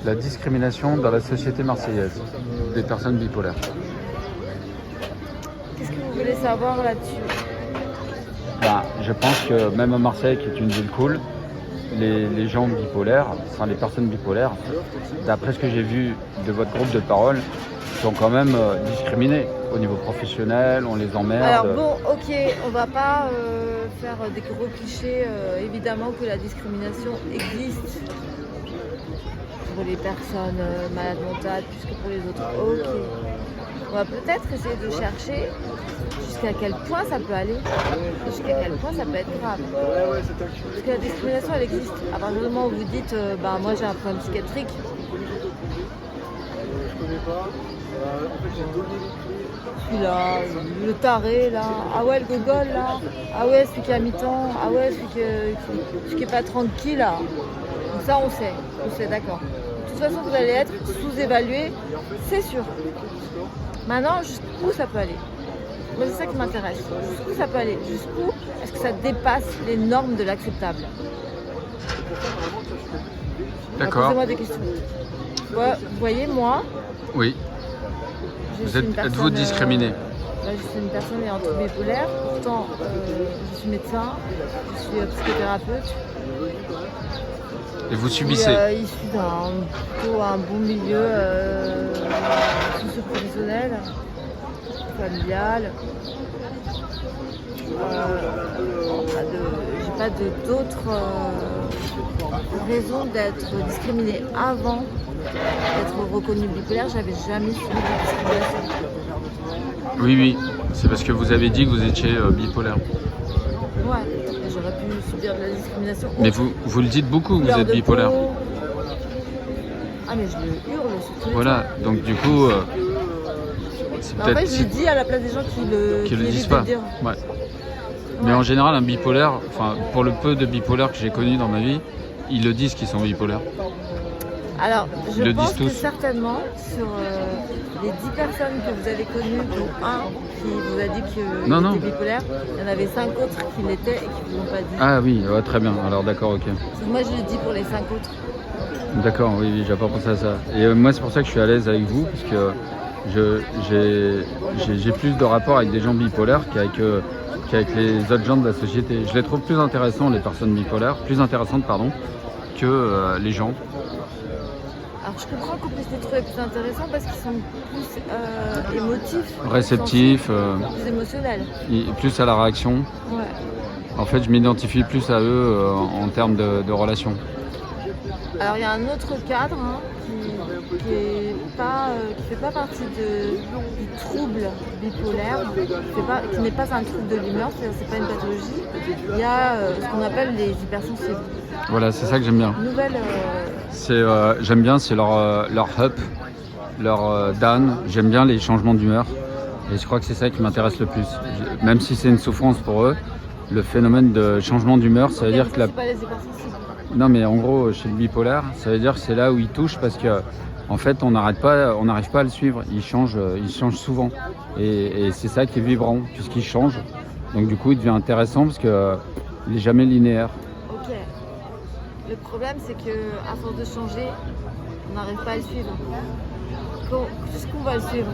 la discrimination dans la société marseillaise des personnes bipolaires. Qu'est-ce que vous voulez savoir là-dessus? Ben, je pense que même à Marseille, qui est une ville cool, les gens bipolaires, enfin les personnes bipolaires, d'après ce que j'ai vu de votre groupe de parole, sont quand même discriminés au niveau professionnel, on les emmerde. Alors bon, ok, on va pas faire des gros clichés. Évidemment que la discrimination existe pour les personnes malades mentales plus que pour les autres. Ok. On va peut-être essayer de chercher jusqu'à quel point ça peut aller, jusqu'à quel point ça peut être grave. Parce que la discrimination, elle existe. À partir du moment où vous dites, bah moi j'ai un problème psychiatrique. Celui-là, le taré là, ah ouais le gogol là, ah ouais celui qui est à mi-temps, ah ouais celui qui est pas tranquille là. Donc ça on sait d'accord. De toute façon vous allez être sous-évalué, c'est sûr. Maintenant jusqu'où ça peut aller? Moi c'est ça qui m'intéresse. Jusqu'où ça peut aller? Jusqu'où est-ce que ça dépasse les normes de l'acceptable? D'accord. Posez-moi des questions. Ouais, vous voyez moi. Oui. Êtes-vous discriminé? Je suis une personne ayant un trouble bipolaire, pourtant je suis médecin, je suis psychothérapeute. Et vous subissez? Issu d'un bon milieu socio-professionnel, familial. J'ai pas d'autres raisons d'être discriminée avant d'être reconnue bipolaire. J'avais jamais subi de discrimination. Oui, c'est parce que vous avez dit que vous étiez bipolaire. Ouais, j'aurais pu subir de la discrimination. Mais vous le dites beaucoup, vous êtes bipolaire. Ah mais je le hurle surtout. Voilà, donc du coup, c'est peut-être... En fait, je le dis à la place des gens qui le disent pas. Dire. Ouais. Mais en général, un bipolaire, enfin, pour le peu de bipolaires que j'ai connus dans ma vie, ils le disent qu'ils sont bipolaires. Alors, je le pense disent tous. Que certainement, sur les 10 personnes que vous avez connues, dont un qui vous a dit qu'il était bipolaire, il y en avait 5 autres qui l'étaient et qui ne vous l'ont pas dit. Ah oui, ouais, très bien, alors d'accord, ok. Moi, je le dis pour les 5 autres. D'accord, oui, j'ai pas pensé à ça. Et moi, c'est pour ça que je suis à l'aise avec vous, parce que j'ai plus de rapport avec des gens bipolaires qu'avec les autres gens de la société. Je les trouve plus intéressants, les personnes bipolaires, que les gens. Alors je comprends qu'on puisse les trouver plus intéressants parce qu'ils sont plus émotifs, réceptifs, plus émotionnels. Plus à la réaction. Ouais. En fait, je m'identifie plus à eux en termes de relations. Alors il y a un autre cadre qui fait pas partie du trouble bipolaire, qui n'est pas un trouble de l'humeur, c'est pas une pathologie. Il y a ce qu'on appelle les hypersensibles. Voilà, c'est ça que j'aime bien. J'aime bien, c'est leur up, leur down. J'aime bien les changements d'humeur. Et je crois que c'est ça qui m'intéresse le plus. Même si c'est une souffrance pour eux, le phénomène de changement d'humeur, ça veut dire que c'est pas les hypersensibles. Non, mais en gros, chez le bipolaire, ça veut dire que c'est là où il touche parce que en fait, on n'arrive pas à le suivre. Il change souvent. Et c'est ça qui est vibrant, puisqu'il change. Donc du coup, il devient intéressant parce qu'il n'est jamais linéaire. Ok. Le problème, c'est qu'à force de changer, on n'arrive pas à le suivre. Jusqu'où va le suivre?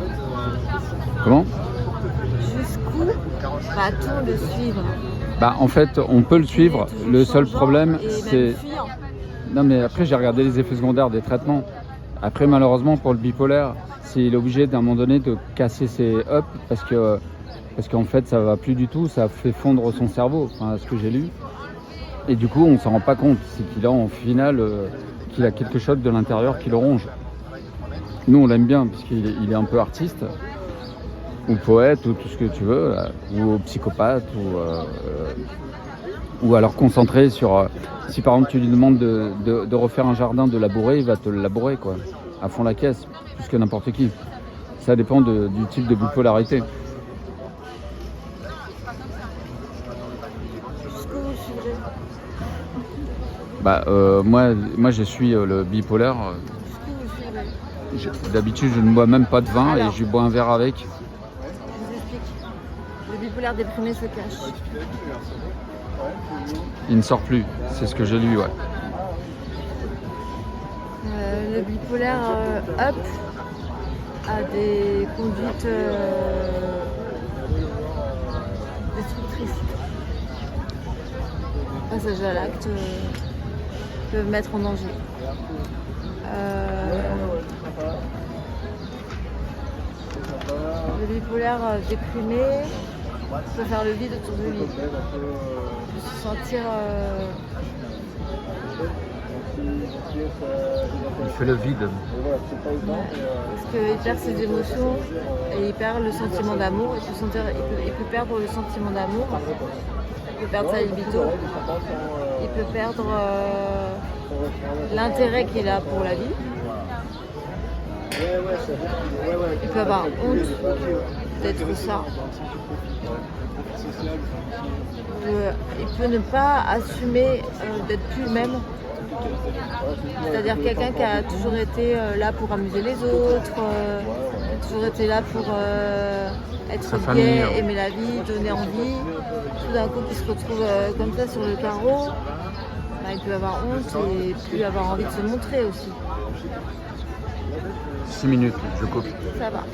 Comment? Jusqu'où va-t-on le suivre? En fait, on peut le suivre. Le seul problème, c'est... Non, mais après, j'ai regardé les effets secondaires des traitements. Après, malheureusement, pour le bipolaire, il est obligé d'un moment donné de casser ses ups parce qu'en fait, ça va plus du tout. Ça fait fondre son cerveau, enfin, ce que j'ai lu. Et du coup, on s'en rend pas compte. C'est qu'il a en finale qu'il a quelque chose de l'intérieur qui le ronge. Nous, on l'aime bien parce qu'il est un peu artiste, ou poète, ou tout ce que tu veux, là, ou psychopathe, ou alors concentré sur... si par exemple tu lui demandes de refaire un jardin, de labourer, il va te le labourer, quoi, à fond la caisse, plus que n'importe qui. Ça dépend du type de bipolarité. Moi je suis le bipolaire. D'habitude je ne bois même pas de vin. Alors, et je bois un verre avec. Je vous explique. Le bipolaire déprimé se cache. Il ne sort plus, c'est ce que j'ai lu, ouais. Le bipolaire up a des conduites destructrices. Passage à l'acte peuvent mettre en danger. Le bipolaire déprimé peut faire le vide autour de lui. Peut se sentir Il fait le vide. parce qu'il perd ses émotions et il perd le sentiment d'amour. Il peut perdre le sentiment d'amour, il peut perdre sa libido, il peut perdre l'intérêt qu'il a pour la vie. Il peut avoir honte d'être ça. Il peut ne pas assumer d'être plus le même. C'est-à-dire quelqu'un qui a toujours été là pour amuser les autres, toujours été là pour être gai, aimer la vie, donner envie. Tout d'un coup, qui se retrouve comme ça sur le carreau, il peut avoir honte et plus avoir envie de se montrer aussi. 6 minutes, je coupe. Ça va.